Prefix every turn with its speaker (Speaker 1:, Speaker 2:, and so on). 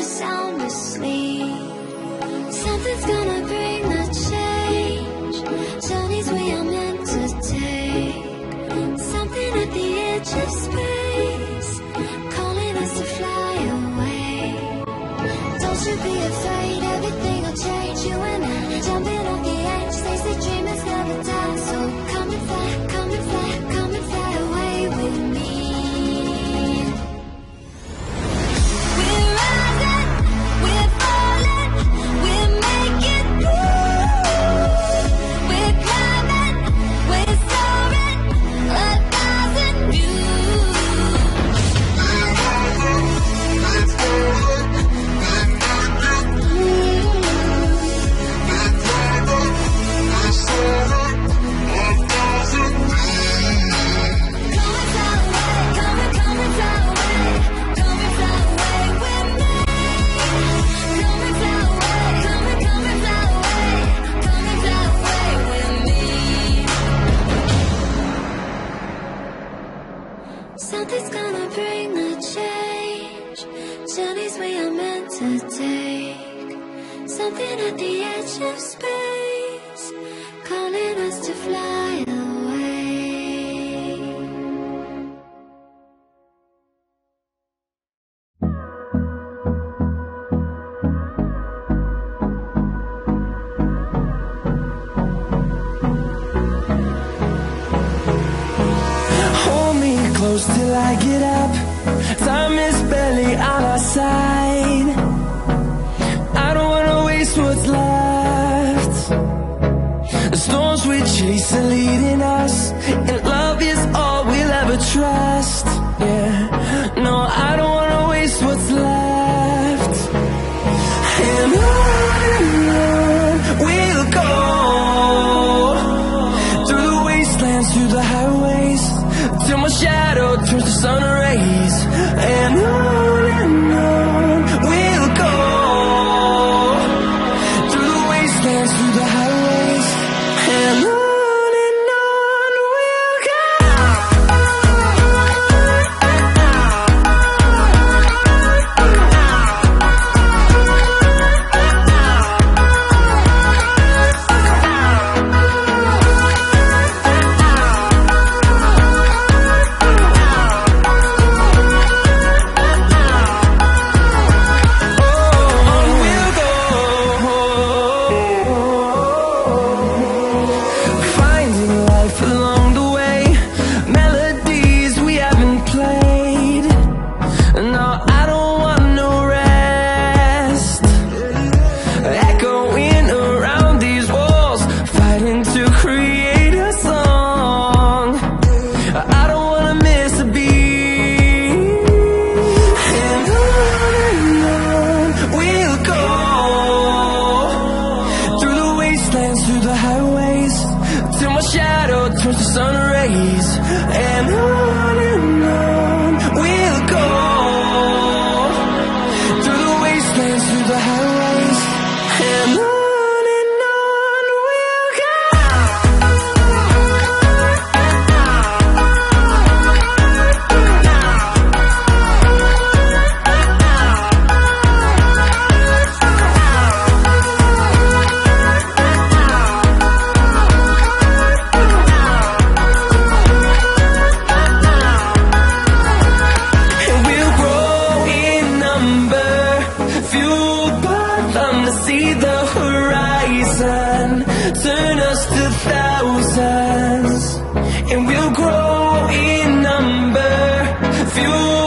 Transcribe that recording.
Speaker 1: sound asleep. Something's gonna bring the change. Journeys we are meant to take. Something at the edge of space, calling us to fly away. Don't you be afraid, everything will change. You and I, jumping off the edge. They say dreamers never die. So come and fly, come and fly, come and fly away with me. We're rising, we're falling, we're making moves. We're climbing, we're soaring, 1,000 views. Something's gonna bring the change. Journeys we are meant to take. Something at the edge of space, calling us to fly away.
Speaker 2: Hold me close till I get up. Time is barely on our side. I don't wanna waste what's left. The storms we chase are leading us, and love is all we'll ever trust. Yeah, no, I don't wanna waste what's left. And on we'll go, through the wastelands, through the highways, till my shadow turns to sun rays. And on we'll go, through the wastelands, through the highways, and on we'll go. Finding life along the way, melodies we haven't played. No, I don't want no rest. Echoing around these walls, fighting to create a song. I don't wanna miss a beat. And on we'll go, through the wastelands, through the highways, till my shadow turns to sun rays. And on we'll go, through the wastelands, through the highways, and on we'll go. And we'll grow in number, fueled by them to see the horizon, turn us to thousands. And we'll grow in number, fueled